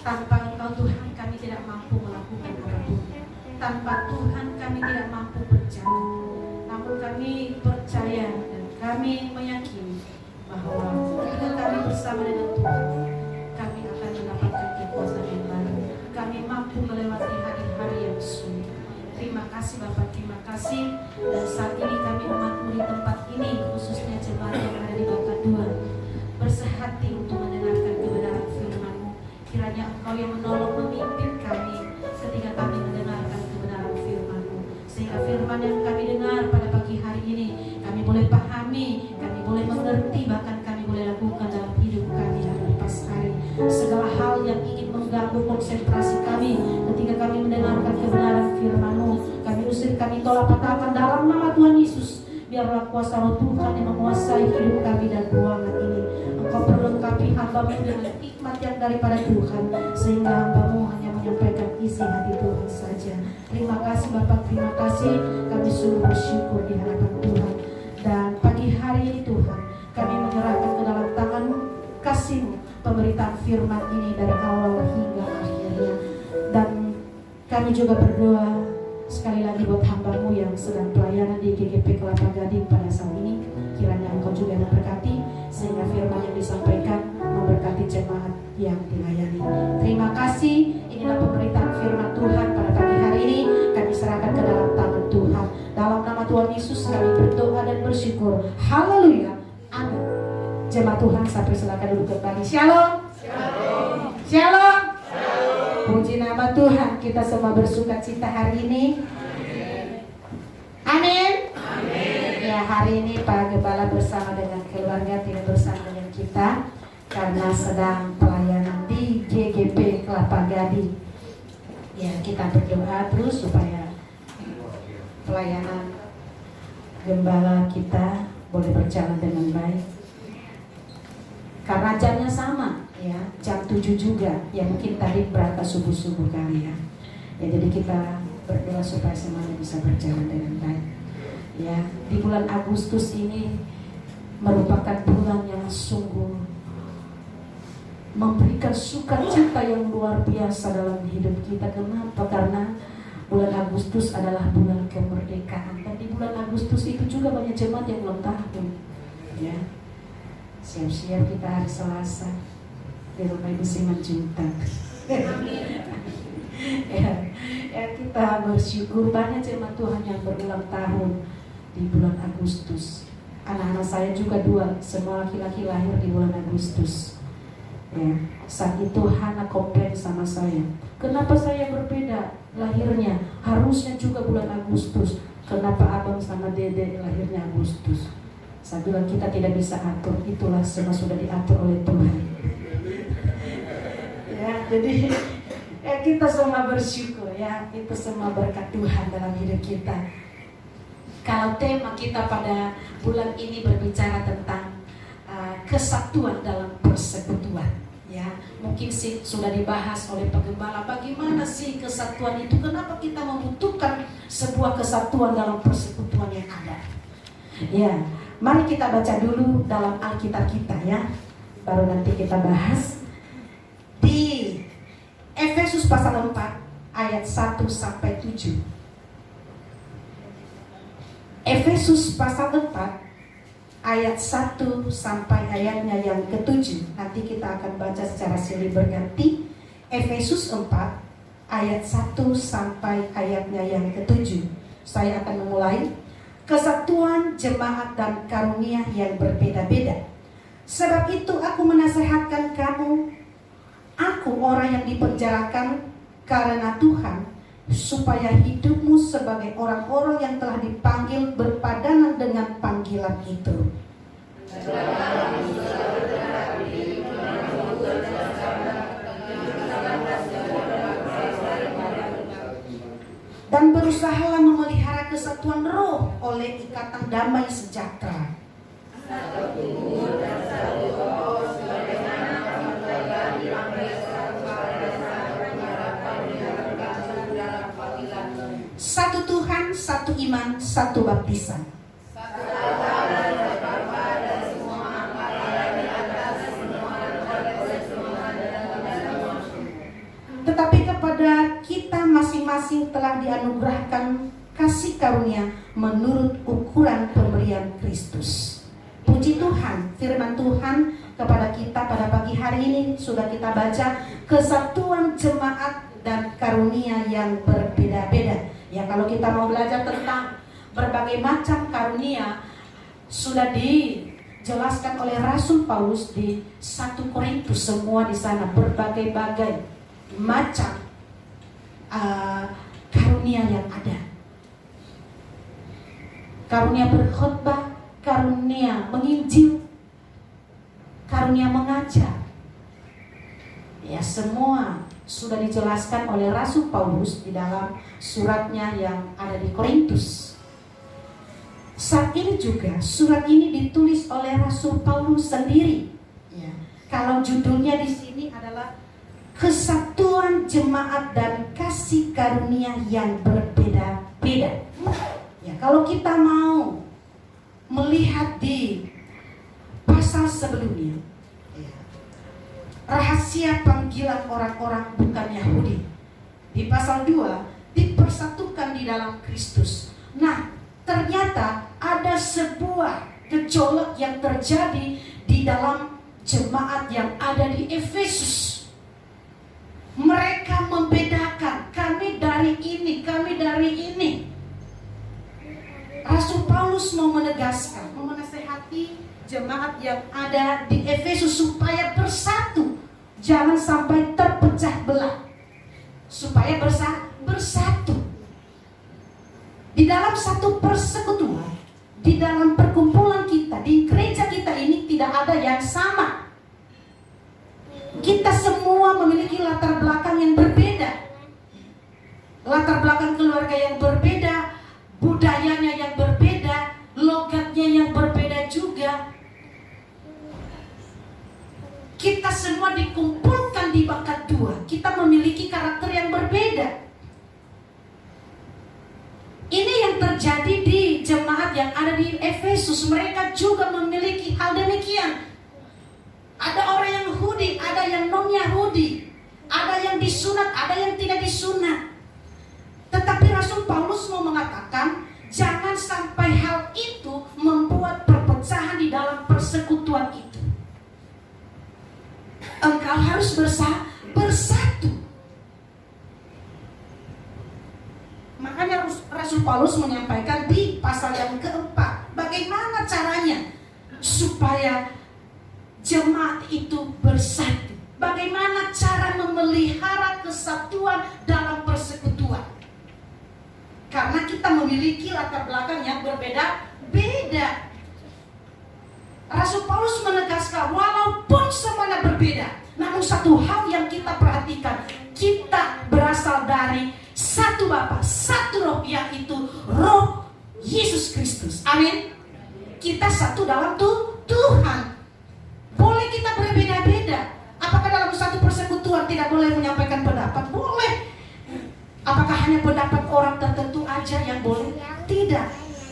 Tanpa Engkau Tuhan kami tidak mampu melakukan apapun. Tanpa Tuhan kami tidak mampu berjalan. Namun kami percaya dan kami meyakini bahwa ketika kami bersama dengan Tuhan, kami akan mendapatkan kekuasaan yang baru. Kami mampu melewati hari-hari yang sulit. Terima kasih Bapak, terima kasih. Dan saat ini kami umat-Mu di tempat ini, khususnya jemaat yang ada di Bakaduan, bersehati untuk mendengarkan kebenaran firman-Mu. Kiranya Engkau yang menolong memimpin kami ketika kami mendengarkan kebenaran firman-Mu, sehingga firman yang kami dengar pada pagi hari ini kami boleh pahami, kami boleh mengerti, bahkan kami boleh lakukan dalam hidup kami hari lepas hari. Segala hal yang ingin mengganggu konsentrasi kami ketika kami mendengarkan kebenaran firman-Mu, kami usir, kami tolak patahkan dalam nama Tuhan Yesus. Biarlah kuasa Roh Tuhan yang menguasai hidup kami dan ruangan ini. Engkau perlengkapi hamba-Mu dengan hikmat yang daripada Tuhan, sehingga hamba-Mu hanya menyampaikan isi hati Tuhan saja. Terima kasih Bapak, terima kasih. Kami sungguh bersyukur di hadapan Tuhan. Dan pagi hari ini Tuhan, kami menyerahkan ke dalam tangan-Mu kasih-Mu pemberitaan firman ini dari awal hingga akhirnya. Dan kami juga berdoa sekali lagi buat hamba-Mu yang sedang pelayanan di GGP Kelapa Gading pada saat ini. Kiranya Engkau juga memberkati, sehingga firman yang disampaikan memberkati jemaat yang dilayani. Terima kasih. Inilah pemberitaan firman Tuhan pada pagi hari ini. Kami serahkan ke dalam tangan Tuhan. Dalam nama Tuhan Yesus kami berdoa dan bersyukur. Haleluya. Amin. Jemaat Tuhan sampai silakan duduk kembali. Shalom. Shalom. Shalom. Puji nama Tuhan, kita semua bersuka cita hari ini. Amin. Amin. Ya, hari ini Pak Gembala bersama dengan keluarga tidak bersama dengan kita karena sedang pelayanan di GGP Kelapa Gading. Ya, kita berdoa terus supaya pelayanan Gembala kita boleh berjalan dengan baik. Karena jamnya sama, ya, jam 7 juga. Ya, mungkin tadi berangkat subuh-subuh kali ya. Ya, jadi kita berdoa supaya semuanya bisa berjalan dengan baik. Ya, di bulan Agustus ini merupakan bulan yang sungguh memberikan sukacita yang luar biasa dalam hidup kita. Kenapa? Karena bulan Agustus adalah bulan kemerdekaan. Dan di bulan Agustus itu juga banyak jemaat yang ulang tahun. Ya, siap-siap kita hari Selasa di rumah Ibu Simanjuntak. Ya, kita bersyukur banyak jemaat Tuhan yang berulang tahun di bulan Agustus. Anak-anak saya juga 2, semua laki-laki lahir di bulan Agustus. Ya, saat itu Hana komplain sama saya, kenapa saya berbeda lahirnya? Harusnya juga bulan Agustus. Kenapa abang sama dede lahirnya Agustus? Saya bilang kita tidak bisa atur, itulah semua sudah diatur oleh Tuhan. Ya, jadi kita semua bersyukur ya, itu semua berkat Tuhan dalam hidup kita. Kalau tema kita pada bulan ini berbicara tentang kesatuan dalam persekutuan, ya, mungkin sih sudah dibahas oleh Pak Gembala. Bagaimana sih kesatuan itu? Kenapa kita membutuhkan sebuah kesatuan dalam persekutuan yang ada? Ya, mari kita baca dulu dalam Alkitab kita ya, baru nanti kita bahas di Efesus pasal 4 ayat 1 sampai 7. Efesus pasal 4 ayat 1 sampai ayatnya yang ke-7. Nanti kita akan baca secara silih berganti. Efesus 4 ayat 1 sampai ayatnya yang ke-7. Saya akan memulai. Kesatuan jemaat dan karunia yang berbeda-beda. Sebab itu aku menasihatkan kamu, aku orang yang dipenjarakan karena Tuhan, supaya hidupmu sebagai orang-orang yang telah dipanggil berpadanan dengan panggilan itu. Dan berusahalah memelihara kesatuan roh oleh ikatan damai sejahtera. Satu Tuhan, satu iman, satu baptisan. Tetapi kepada kita masing-masing telah dianugerahkan kasih karunia menurut ukuran pemberian Kristus. Puji Tuhan, firman Tuhan kepada kita pada pagi hari ini sudah kita baca kesatuan jemaat dan karunia yang berbeda-beda. Ya, kalau kita mau belajar tentang berbagai macam karunia sudah dijelaskan oleh Rasul Paulus di 1 Korintus, semua di sana berbagai-bagai macam karunia yang ada. Karunia berkhotbah, karunia menginjil, karunia mengajar. Ya, semua sudah dijelaskan oleh Rasul Paulus di dalam suratnya yang ada di Korintus. Saat ini juga surat ini ditulis oleh Rasul Paulus sendiri. Ya. Kalau judulnya di sini adalah kesatuan jemaat dan kasih karunia yang berbeda-beda. Ya, kalau kita mau melihat di pasal sebelumnya, ya, rahasia panggilan orang-orang bukan Yahudi, di pasal 2 dipersatukan di dalam Kristus. Nah, ternyata ada sebuah gejolak yang terjadi di dalam jemaat yang ada di Efesus. Mereka membedakan, kami dari ini, kami dari ini. Rasul Paulus mau menegaskan, mau menasehati jemaat yang ada di Efesus supaya bersatu, jangan sampai terpecah belah, supaya bersatu. Di dalam satu persekutuan, di dalam perkumpulan kita, di gereja kita ini tidak ada yang sama. Kita semua memiliki latar belakang yang berbeda, latar belakang keluarga yang berbeda, budayanya yang berbeda, logatnya yang berbeda juga. Kita semua dikumpulkan di bakat dua. Kita memiliki karakter yang berbeda. Ini yang terjadi di jemaat yang ada di Efesus. Mereka juga memiliki hal demikian. Ada orang yang Yahudi, ada yang non-Yahudi, ada yang disunat, ada yang tidak disunat. Tetapi Rasul Paulus mau mengatakan, jangan sampai hal itu membuat perpecahan di dalam persekutuan itu. Engkau harus bersatu. Makanya Rasul Paulus menyampaikan di pasal yang keempat, bagaimana caranya supaya jemaat itu bersatu. Bagaimana cara memelihara kesatuan dalam persekutuan. Karena kita memiliki latar belakang yang berbeda-beda. Rasul Paulus menegaskan, walaupun semuanya berbeda, namun satu hal yang kita perhatikan, kita berasal dari satu Bapa, satu Roh, yaitu Roh Yesus Kristus. Amin. Kita satu dalam Tuhan. Boleh kita berbeda-beda. Apakah dalam satu persekutuan tidak boleh menyampaikan pendapat? Boleh. Apakah hanya pendapat orang tertentu aja yang boleh? Tidak.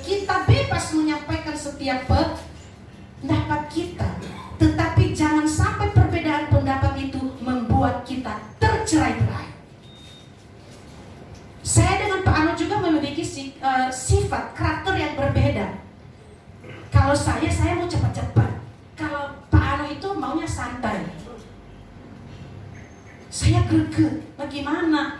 Kita bebas menyampaikan setiap pendapat kita. Tetapi jangan sampai perbedaan pendapat itu membuat kita tercerai-berai. Saya dengan Pak Ano juga memiliki sifat, karakter yang berbeda. Kalau saya mau cepat-cepat. Kalau Pak Ano itu maunya santai. Saya greget. Bagaimana?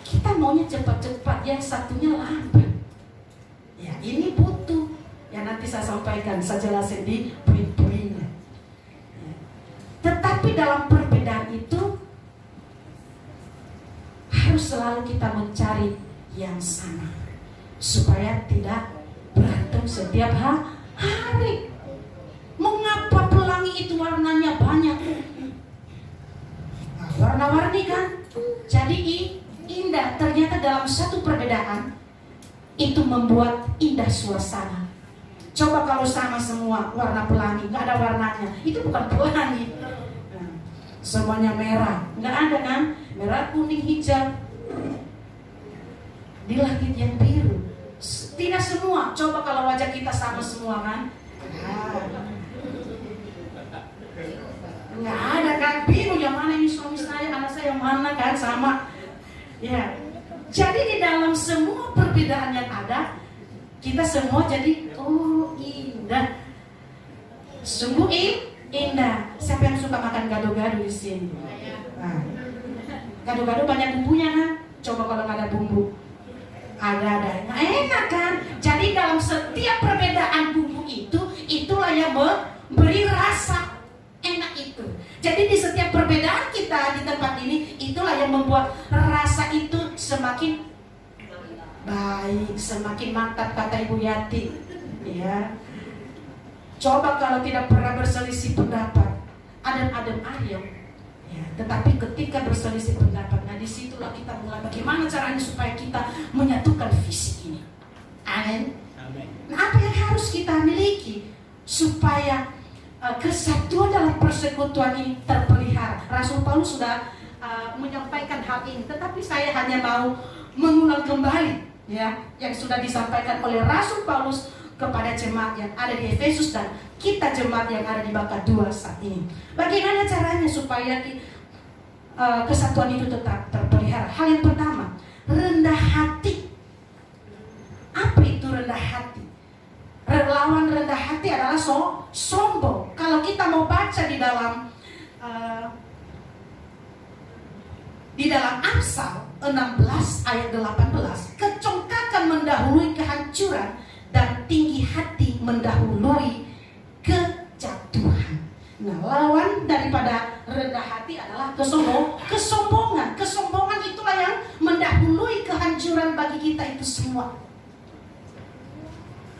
Kita maunya cepat-cepat, yang satunya lambat. Ya, ini butuh. Ya, nanti saya sampaikan, saya jelasin di poin-poinnya. Ya. Tetapi dalam perbedaan itu harus selalu kita mencari yang sama, supaya tidak berantem setiap hari. Mengapa pelangi itu warnanya banyak? Nah, warna-warni kan? Jadi indah. Ternyata dalam satu perbedaan itu membuat indah suasana. Coba kalau sama semua warna pelangi, nggak ada warnanya, itu bukan pelangi. Nah, semuanya merah, nggak ada kan? Merah, kuning, hijau. Di langit yang biru. Tidak semua. Coba kalau wajah kita sama semua kan? Nggak sederhana kan, sama. Ya. Jadi di dalam semua perbedaan yang ada, kita semua jadi indah. Sungguh indah. Siapa yang suka makan gado-gado di sini? Nah, gado-gado banyak bumbunya kan? Coba kalau nggak ada bumbu. Ada. Nah, enak kan? Jadi dalam setiap perbedaan bumbu itu, itulah yang memberi rasa enak itu. Jadi di setiap perbedaan kita di tempat ini, itulah yang membuat rasa itu semakin baik, semakin mantap, kata Ibu Yati. Ya. Coba kalau tidak pernah berselisih pendapat, adem-adem ayam. Ya, tetapi ketika berselisih pendapat, nah disitulah kita mulai bagaimana caranya supaya kita menyatukan visi ini. Amin. Nah, apa yang harus kita miliki supaya kesatuan dalam persekutuan ini terpelihara? Rasul Paulus sudah menyampaikan hal ini, tetapi saya hanya mau mengulang kembali ya yang sudah disampaikan oleh Rasul Paulus kepada jemaat yang ada di Efesus dan kita jemaat yang ada di Baka 2 saat ini. Bagaimana caranya supaya kesatuan itu tetap terpelihara? Hal yang pertama, rendah hati. Apa itu rendah hati? Lawan rendah hati adalah sombong. Kalau kita mau baca di dalam Amsal 16 ayat 18, kecongkakan mendahului kehancuran dan tinggi hati mendahului kejatuhan. Nah, lawan daripada rendah hati adalah kesombongan. Kesombongan itulah yang mendahului kehancuran bagi kita itu semua.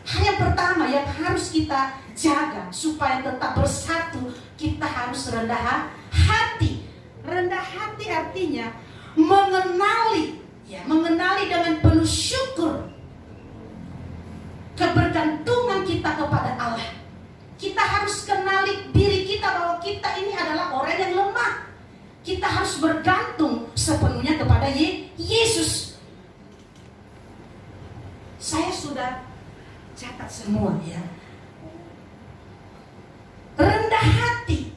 Hal yang pertama yang harus kita jaga supaya tetap bersatu, kita harus rendah hati. Rendah hati artinya mengenali dengan penuh syukur kebergantungan kita kepada Allah. Kita harus kenali diri kita bahwa kita ini adalah orang yang lemah. Kita harus bergantung sepenuhnya kepada Yesus. Saya sudah catat semua ya. Rendah hati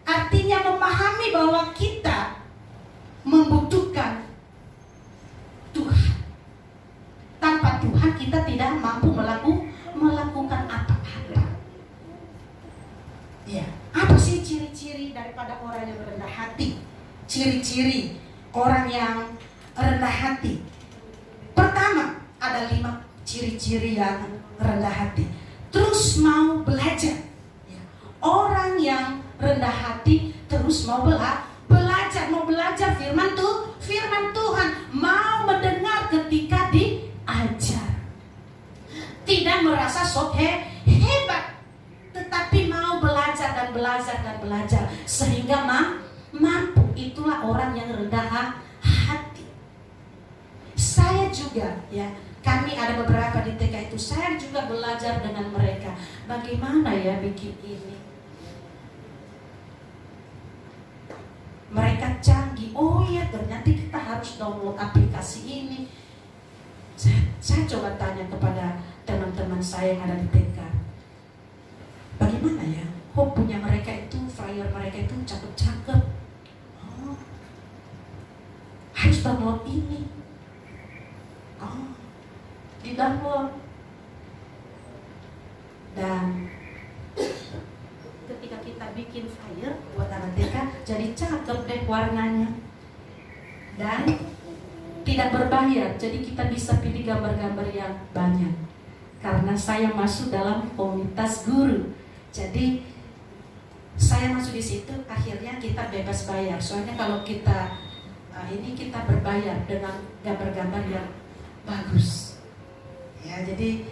artinya memahami bahwa kita membutuhkan Tuhan. Tanpa Tuhan kita tidak mampu melakukan apa-apa. Ya, apa sih ciri-ciri daripada orang yang rendah hati? Ciri-ciri orang yang rendah hati. Pertama, ada 5 ciri-ciri yang rendah hati. Terus mau belajar. Ya. Orang yang rendah hati terus mau belajar firman Tuhan, mau mendengar ketika diajar. Tidak merasa hebat, tetapi mau belajar sehingga mampu. Itulah orang yang rendah hati. Saya juga ya, kami ada beberapa di TK itu, saya juga belajar dengan mereka bagaimana ya bikin ini. Mereka canggih, oh iya ternyata kita harus download aplikasi ini. Saya coba tanya kepada teman-teman saya yang ada di TK, bagaimana ya? Oh punya mereka itu, flyer mereka itu cakep-cakep. Oh, harus download ini. Oh, di download. Dan ketika kita bikin flyer buat anak TK, jadi cakep deh warnanya. Dan tidak berbayar, jadi kita bisa pilih gambar-gambar yang banyak. Karena saya masuk dalam komunitas guru, jadi saya masuk di situ, akhirnya kita bebas bayar. Soalnya kalau kita ini kita berbayar dengan gambar-gambar yang bagus. Ya, jadi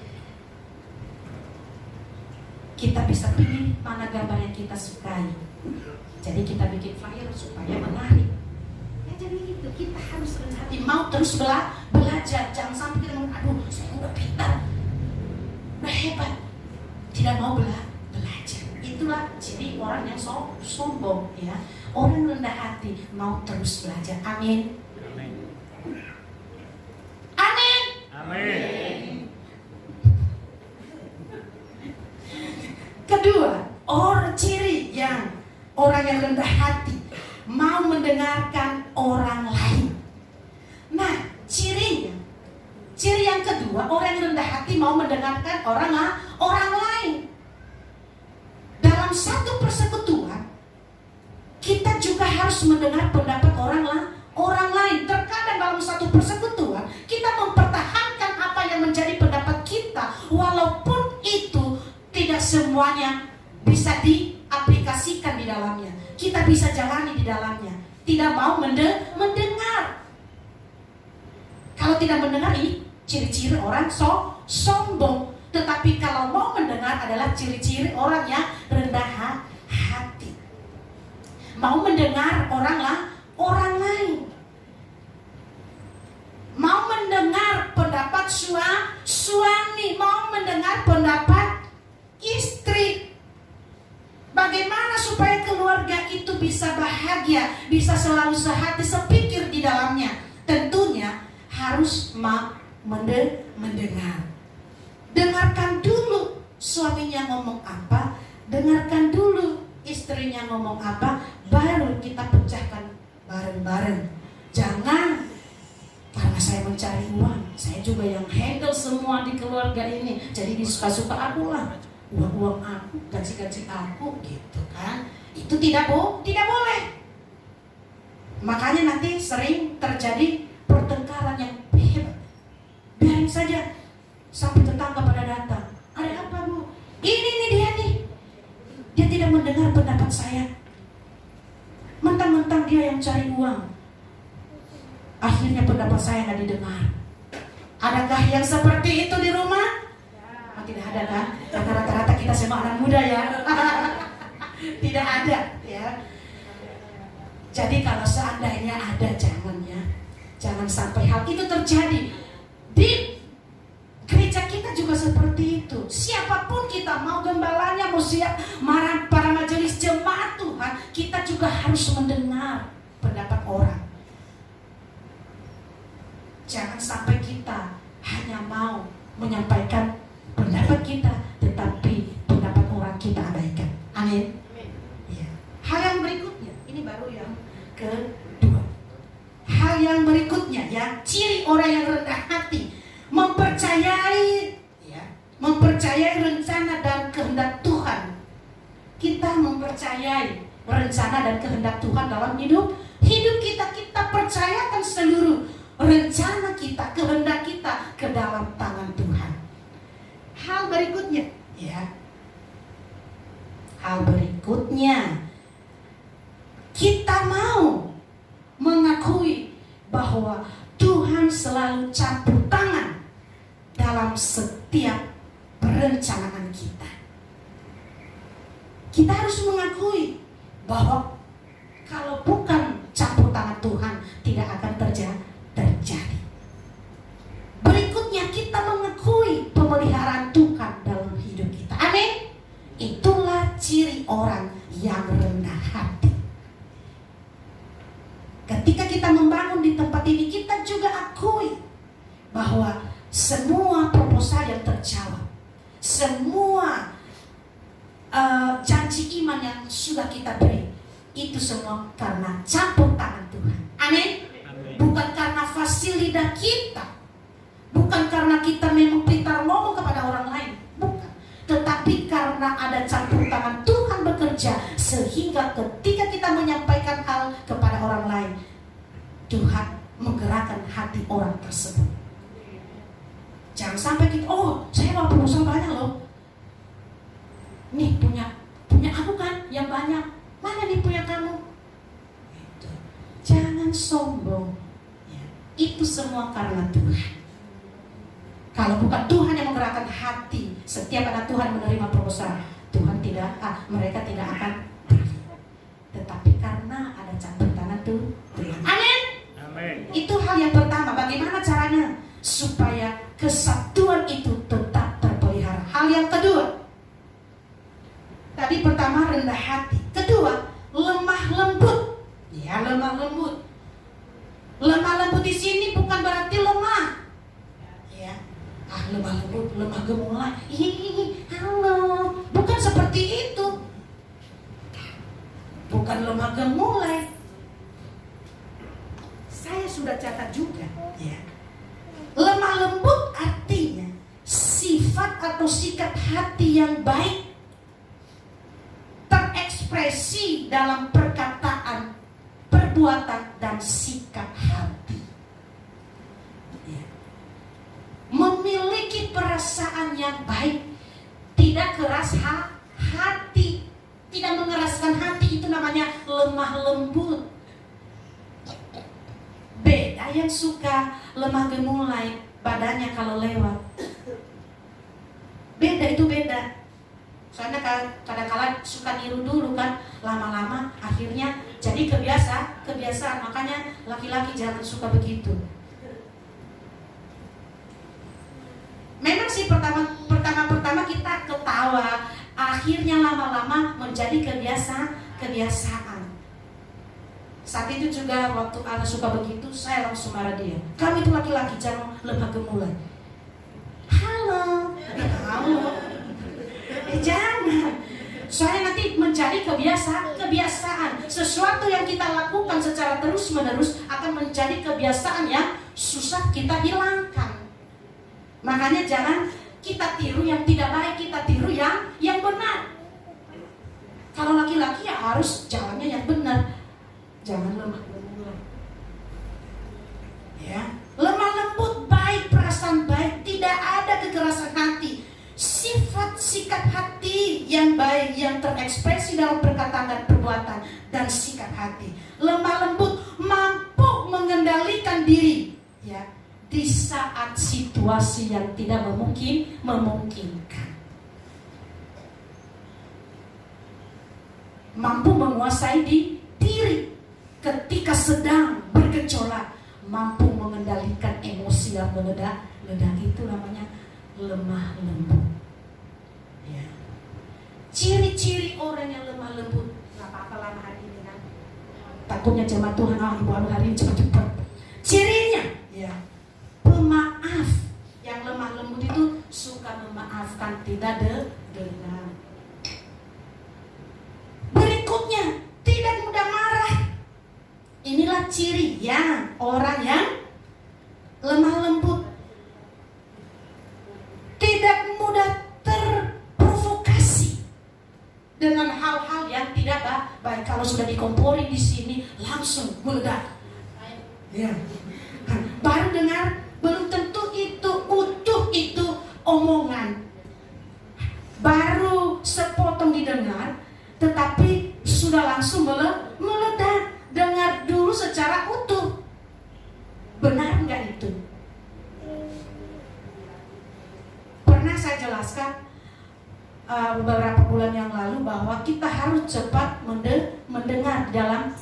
kita bisa pilih mana gambar yang kita sukai. Jadi kita bikin flyer supaya menarik. Ya jadi gitu, kita harus rendah hati, mau terus belajar. Jangan sampai kita ngomong, aduh saya udah pintar, udah hebat, tidak mau belajar. Itulah ciri orang yang sombong ya. Orang rendah hati mau terus belajar. Amin. Amin. Amin. Kedua, ciri yang orang yang rendah hati mau mendengarkan orang lain. Nah, ciri yang kedua, orang yang rendah hati mau mendengarkan orang lain. Dalam satu persekutuan, kita juga harus mendengar pendapat orang lain. Terkadang dalam satu persekutuan, kita mempertahankan apa yang menjadi pendapat kita, walaupun itu tidak semuanya bisa diaplikasikan di dalamnya. Kita bisa jalani di dalamnya. Tidak mau mendengar. Kalau tidak mendengar, ini ciri-ciri orang sombong. Tetapi kalau mau mendengar adalah ciri-ciri orang yang rendah hati. Mau mendengar orang lain. Mau mendengar pendapat suami, mau mendengar pendapat istri. Bagaimana supaya keluarga itu bisa bahagia, bisa selalu sehati sepikir di dalamnya? Tentunya harus mendengar. Dengarkan dulu suaminya ngomong apa, dengarkan dulu istrinya ngomong apa, baru kita pecahkan bareng-bareng. Jangan karena saya mencari uang, saya juga yang handle semua di keluarga ini, jadi disuka-suka aku lah, uang aku, gaji aku, gitu kan? Itu tidak boleh. Makanya nanti sering terjadi pertengkaran yang hebat. Biarin saja sampai tetangga pada datang. Ada apa, Bu? Ini dia nih. Dia tidak mendengar pendapat saya. Mentang-mentang dia yang cari uang, akhirnya pendapat saya nggak didengar. Adakah yang seperti itu di rumah? Tidak ada kan? Karena rata-rata kita semua anak muda ya. Tidak ada ya. Jadi kalau seandainya ada, jangan sampai hal itu terjadi. Di gereja kita juga seperti itu. Siapapun kita, mau gembalanya, mau siap para majelis jemaat Tuhan, kita juga harus mendengar pendapat orang. Jangan sampai kita hanya mau menyampaikan pendapat kita, tetapi pendapat orang kita abaikan. Amin. Ya. Hal yang berikutnya, ini baru yang kedua. Hal yang berikutnya ya, ciri orang yang rendah hati, mempercayai rencana dan kehendak Tuhan. Kita mempercayai rencana dan kehendak Tuhan dalam hidup kita. Kita percayakan seluruh rencana kita, kehendak kita ke dalam tangan Tuhan. Hal berikutnya kita mau mengakui bahwa Tuhan selalu campur tangan dalam setiap perencanaan kita. Kita harus mengakui bahwa kalau bukan campur tangan Tuhan, tidak akan terjadi. Berikutnya, kita mengakui pemeliharaan Tuhan dalam hidup kita. Amin. Itulah ciri orang yang rendah hati. Ketika kita membangun di tempat ini, kita juga akui bahwa semua proposal yang terjawab, semua janji iman yang sudah kita beri, itu semua karena campur tangan Tuhan. Amin. Bukan karena fasih lidah kita, bukan karena kita memang pintar ngomong kepada orang lain, bukan. Tetapi karena ada campur tangan Tuhan bekerja, sehingga ketika kita menyampaikan hal kepada orang lain, Tuhan menggerakkan hati orang tersebut. Jangan sampai kita, saya mau proposal banyak loh. Nih punya aku kan yang banyak. Mana nih punya kamu? Gitu. Jangan sombong. Itu semua karena Tuhan. Kalau bukan Tuhan yang menggerakkan hati setiap anak Tuhan menerima proposal, mereka tidak akan beri. Tetapi karena ada campur tangan Tuhan. Amin. Itu hal yang pertama. Bagaimana caranya supaya kesatuan itu tetap terpelihara? Hal yang kedua, tadi pertama rendah hati, kedua lemah lembut. Ya, lemah lembut. Lemah lembut di sini bukan berarti lemah. Ya, lemah lembut, lemah gemulai. Halo, bukan seperti itu. Bukan lemah gemulai, hati yang baik terekspresi dalam perkataan, perbuatan, dan sikap hati. Ya. Memiliki perasaan yang baik, tidak keras hati, tidak mengeraskan hati, itu namanya lemah lembut. Beda yang suka lemah gemulai badannya kalau lewat. Beda, itu beda. Soalnya kadang-kadang suka niru dulu kan, lama-lama akhirnya jadi kebiasaan. Makanya laki-laki jangan suka begitu. Memang sih pertama kita ketawa, akhirnya lama-lama menjadi kebiasaan. Saat itu juga waktu Ana suka begitu, saya langsung marah dia. Kami itu laki-laki, jangan lemah gemulai. Halo. Jangan. Saya nanti menjadi kebiasaan. Sesuatu yang kita lakukan secara terus-menerus akan menjadi kebiasaan yang susah kita hilangkan. Makanya jangan kita tiru yang tidak baik, kita tiru yang benar. Kalau laki-laki ya harus jalannya yang benar. Jangan lemah lembut. Ya, lemah lembut, baik, perasaan baik, tidak ada kekerasan hati. Sifat sikap hati yang baik yang terekspresi dalam perkataan dan perbuatan dan sikap hati. Lemah lembut, mampu mengendalikan diri, ya, di saat situasi yang tidak memungkinkan. Mampu menguasai diri ketika sedang bergejolak, mampu mengendalikan emosi yang meledak, itu namanya lemah lembut. Ya. Ciri-ciri orang yang lemah lembut, nggak apa-apa lama hari ini kan. Takutnya jemaat Tuhan, ibu hari ini cepat-cepat. Cirinya, ya, pemaaf. Yang lemah lembut itu suka memaafkan, tidak dendam. Berikutnya, tidak mudah marah. Inilah ciri yang orang yang lemah lembut. Tidak mudah terprovokasi dengan hal-hal yang tidak baik. Kalau sudah dikompori di sini langsung meledak. Ya. Baru dengar, belum tentu itu utuh itu omongan. Baru sepotong didengar, tetapi sudah langsung meledak. Dengar dulu secara utuh. Benar enggak itu? Pernah saya jelaskan beberapa bulan yang lalu bahwa kita harus cepat mendengar dalam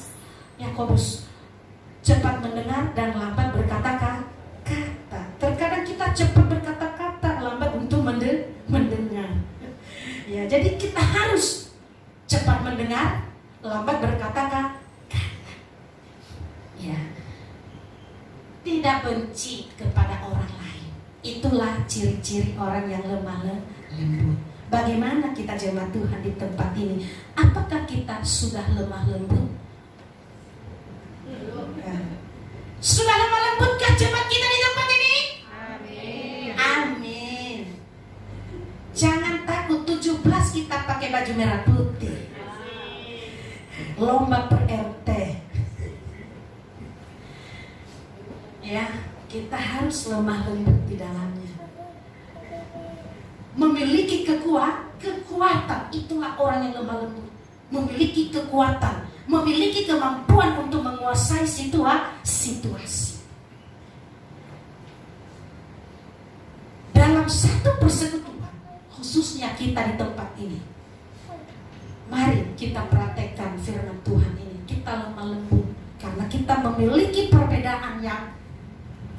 Yakobus. Cepat mendengar dan lambat berkata-kata. Terkadang kita cepat berkata-kata, lambat untuk mendengar. Ya, jadi kita harus cepat mendengar, lambat berkata-kata. Ya, tidak benci kepada orang lain. Itulah ciri-ciri orang yang lemah lembut. Bagaimana kita jemaat Tuhan di tempat ini? Apakah kita sudah lemah lembut? Sudah lemah lembutkah jemaat kita di tempat ini? Amin. Amin. Jangan takut, 17 kita pakai baju merah putih. Lomba per RT. Ya, kita harus lemah lembut di dalamnya. Memiliki kekuatan, itulah orang yang lemah lembut. Memiliki kekuatan, memiliki kemampuan untuk menguasai situasi. Dalam satu persekutuan, khususnya kita di tempat ini, mari kita praktekkan firman Tuhan ini. Kita lemah lembut karena kita memiliki perbedaan yang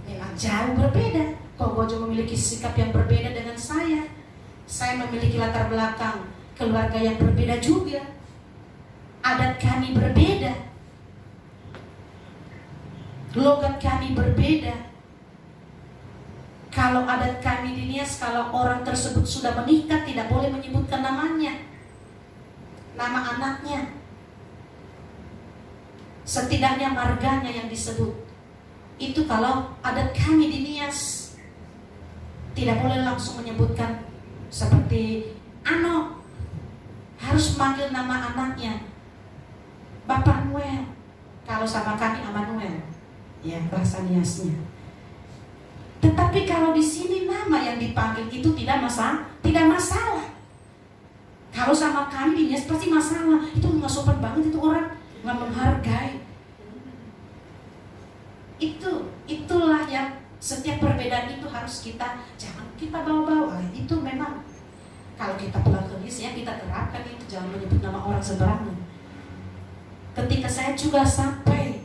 memang jauh berbeda. Kok Bojo memiliki sikap yang berbeda dengan saya. Saya memiliki latar belakang keluarga yang berbeda juga. Adat kami berbeda. Logat kami berbeda. Kalau adat kami di Nias, kalau orang tersebut sudah menikah, tidak boleh menyebutkan namanya, nama anaknya. Setidaknya marganya yang disebut. Itu kalau adat kami di Nias. Tidak boleh langsung menyebutkan seperti Ano harus manggil nama anaknya Bapak Noel. Kalau sama kami Amanuel, ya bahasa Niasnya. Tetapi kalau di sini nama yang dipanggil itu tidak masalah. Kalau sama kami di Nias pasti masalah. Itu nggak sopan banget, itu orang nggak menghargai. Itulah yang setiap perbedaan itu harus jangan kita bawa-bawa. Itu memang kalau kita pulang ke Nias ya kita terapkan itu, jangan menyebut nama orang sembarangan. Ketika saya juga sampai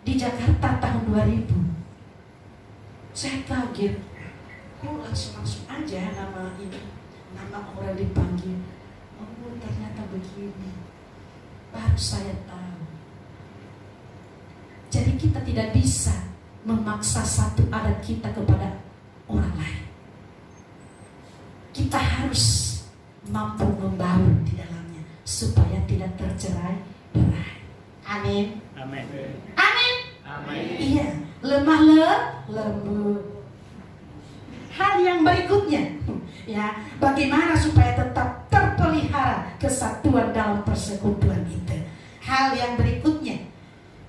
di Jakarta tahun 2000, saya kaget, langsung aja nama orang dipanggil. Oh ternyata begini, baru saya tahu. Jadi kita tidak bisa memaksa satu adat kita kepada orang lain. Kita harus mampu membaur di dalamnya supaya tidak tercerai-berai. Amin. Amin. Amin. Amin. Iya, lemah lembut. Hal yang berikutnya, ya, bagaimana supaya tetap terpelihara kesatuan dalam persekutuan itu. Hal yang berikutnya,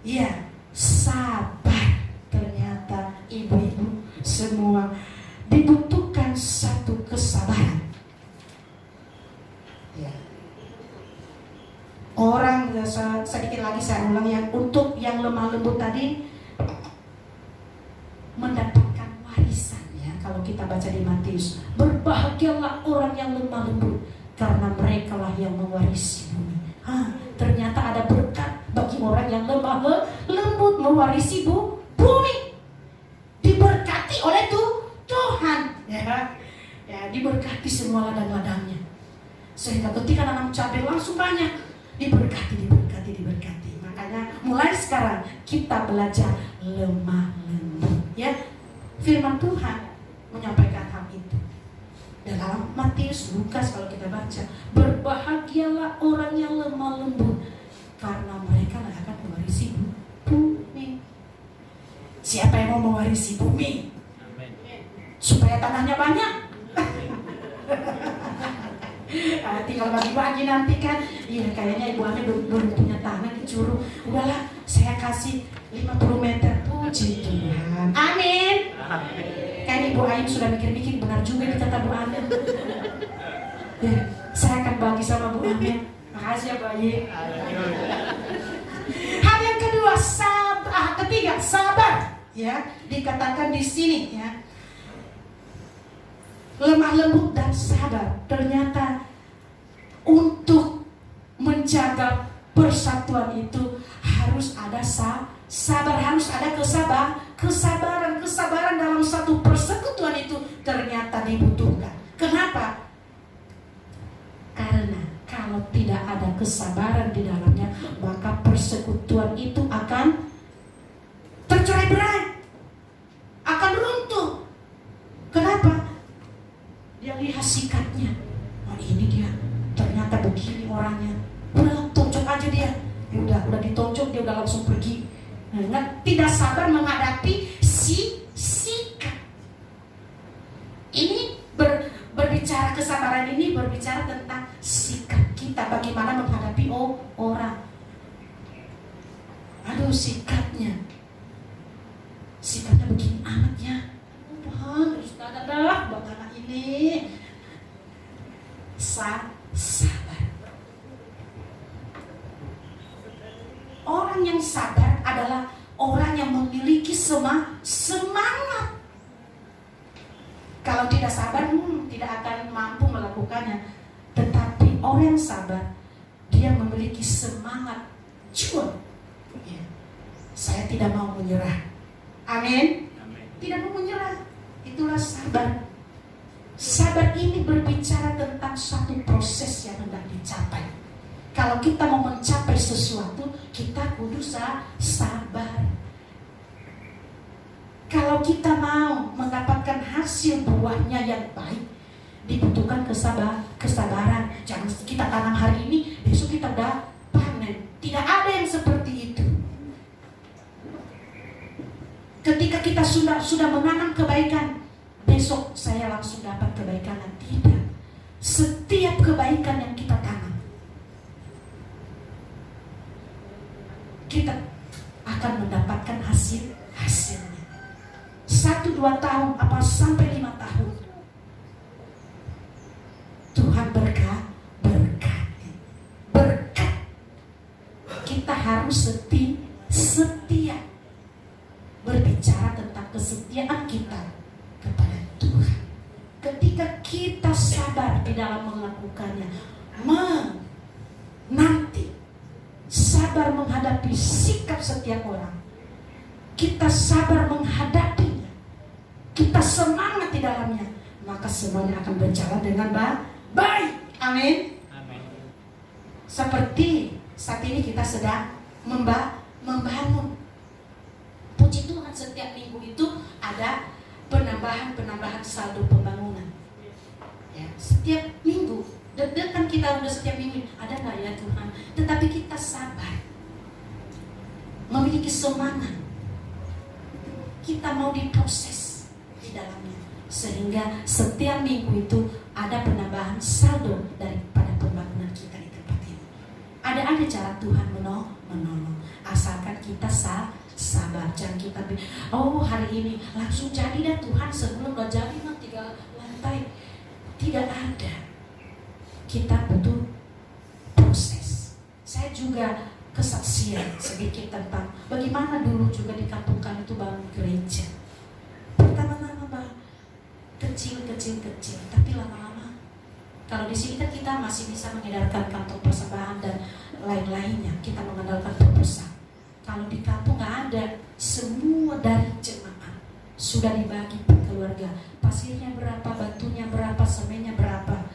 ya, sabar. Ternyata ibu-ibu semua dibutuhkan satu kesabaran. Ya. Orang sedikit lagi saya ulang, yang untuk yang lemah lembut tadi mendapatkan warisan, ya. Kalau kita baca di Matius, berbahagialah orang yang lemah lembut karena merekalah yang mewarisi bumi. Ternyata ada berkat bagi orang yang lemah lembut mewarisi bumi. Diberkati oleh Tuhan, ya, diberkati semua ladang-ladangnya. Sehingga ketika nanam cabai langsung banyak, diberkati. Makanya mulai sekarang kita belajar lemah lembut, ya. Firman Tuhan menyampaikan hal itu dalam Matius, Lukas kalau kita baca, berbahagialah orang yang lemah lembut karena mereka akan mewarisi bumi. Siapa yang mau mewarisi bumi? Supaya tanahnya banyak. Tinggal bagi-bagi nanti kan. Iya, kayaknya Ibu Ame belum punya tanah di Curug. Udahlah, saya kasih 50 meter. Puji Tuhan. Amin. Kan Ibu Aim sudah mikir-mikir, benar juga nih kata Bu Ame. Ya, saya akan bagi sama Bu Ame. Makasih ya Bu Aim. Hal yang kedua, ketiga, sabar. Ya, dikatakan di sini, ya. Lemah lembut dan sabar. Ternyata untuk menjaga persatuan itu harus ada sabar, harus ada kesabaran dalam satu persekutuan itu ternyata dibutuhkan. Kenapa? Karena kalau tidak ada kesabaran di dalamnya, maka persekutuan itu akan tercerai-berai, akan runtuh. Kenapa? Dia lihat sikapnya, ini dia ternyata begini orangnya, udah tonjok aja dia. Udah ditonjok, dia udah langsung pergi. Tidak sabar menghadapi sikap. Ini berbicara kesabaran ini berbicara tentang sikap kita, bagaimana menghadapi orang. Aduh, sikapnya begini amatnya. Tuhan, terus dah buat anak ini. Sabar. Orang yang sabar adalah orang yang memiliki semangat. Kalau tidak sabar, tidak akan mampu melakukannya. Tetapi orang yang sabar, dia memiliki semangat juang. Ya. Saya tidak mau menyerah. Amin. Tidak mau menyerah. Itulah sabar. Sabar ini berbicara tentang satu proses yang hendak dicapai. Kalau kita mau mencapai sesuatu, kita kudu sabar. Kalau kita mau mendapatkan hasil buahnya yang baik, dibutuhkan kesabaran. Jangan kita tanam hari ini, besok kita udah panen. Tidak ada yang seperti itu. Ketika kita sudah menanam kebaikan, besok saya langsung dapat kebaikan. Tidak. setiap kebaikan yang kita tanam, kita akan mendapatkan hasilnya. 1-2 tahun apa sampai 5 tahun, Tuhan berkat. Kita harus setia berbicara tentang kesetiaan kita kepada Tuhan. Ketika kita sabar di dalam melakukannya, nanti sabar menghadapi sikap setiap orang, kita sabar menghadapinya, kita semangat di dalamnya, maka semuanya akan berjalan dengan baik. Amin. Seperti saat ini kita sedang membangun. Puji Tuhan, setiap minggu itu ada penambahan saldo pembangunan. Ya, setiap minggu. Kan kita udah setiap minggu, ada nggak ya Tuhan? Tetapi kita sabar, memiliki semangat. Kita mau diproses di dalamnya, sehingga setiap minggu itu ada penambahan saldo daripada pembangunan kita di tempat ini. Ada cara Tuhan menolong, asalkan kita sabar. Jangan kita hari ini langsung jadi dah Tuhan, sebelum gak jadi 3 lantai. Tidak ada. Kita butuh proses. Saya juga kesaksian sedikit tentang bagaimana dulu juga di kampung kami itu bangun gereja. Pertama-tama kecil, tapi lama-lama, kalau di sini kan kita masih bisa mengedarkan kantong persembahan dan lain-lainnya, kita mengandalkan proposal. Kalau di kampung nggak ada, semua dari jemaat sudah dibagi per keluarga. Pasirnya berapa, batunya berapa, semennya berapa,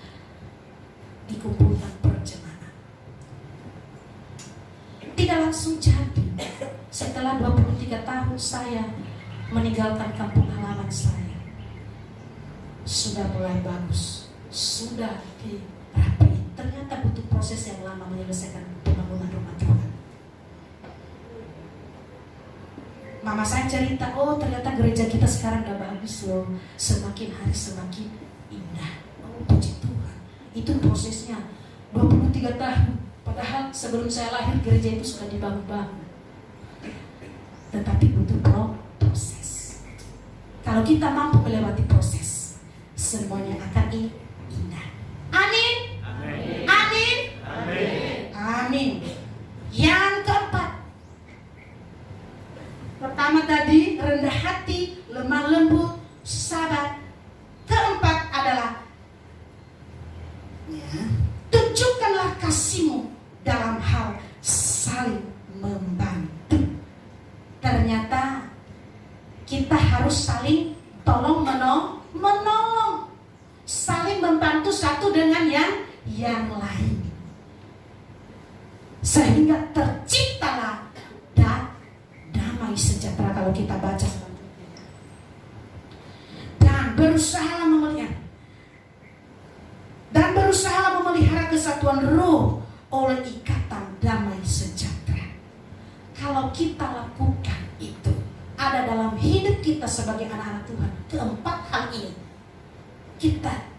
dikumpulkan per jemaat. Tidak langsung jadi. Setelah 23 tahun saya meninggalkan kampung halaman saya, sudah mulai bagus, sudah rapi. Ternyata butuh proses yang lama menyelesaikan pembangunan rumah Tuhan. Mama saya cerita, ternyata gereja kita sekarang udah bagus loh. Semakin hari semakin indah. Puji Tuhan. Itu prosesnya 23 tahun. Padahal sebelum saya lahir gereja itu sudah dibangun. Tetapi butuh proses. Kalau kita mampu melewati proses, semuanya akan indah. Amin. Amin. Yang keempat, pertama tadi rendah hati, lemah lembut, sabar. Keempat adalah tunjukkanlah kasihmu dalam hal saling membantu. Ternyata kita harus saling tolong menolong, saling membantu satu dengan yang lain, sehingga terciptalah damai sejahtera. Kalau kita baca selanjutnya, dan berusaha memelihara kesatuan roh oleh ikatan damai sejahtera. Kalau kita lakukan itu, ada dalam hidup kita sebagai anak-anak Tuhan, keempat hal ini, kita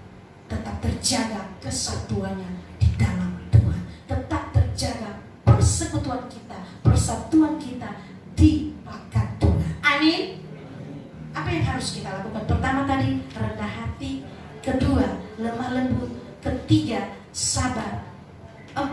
tetap terjaga kesatuannya di dalam Tuhan, tetap terjaga persekutuan kita, persatuan kita di bakat Tuhan. Amin. Apa yang harus kita lakukan? Pertama tadi rendah hati, kedua lemah lembut, ketiga sabar, 4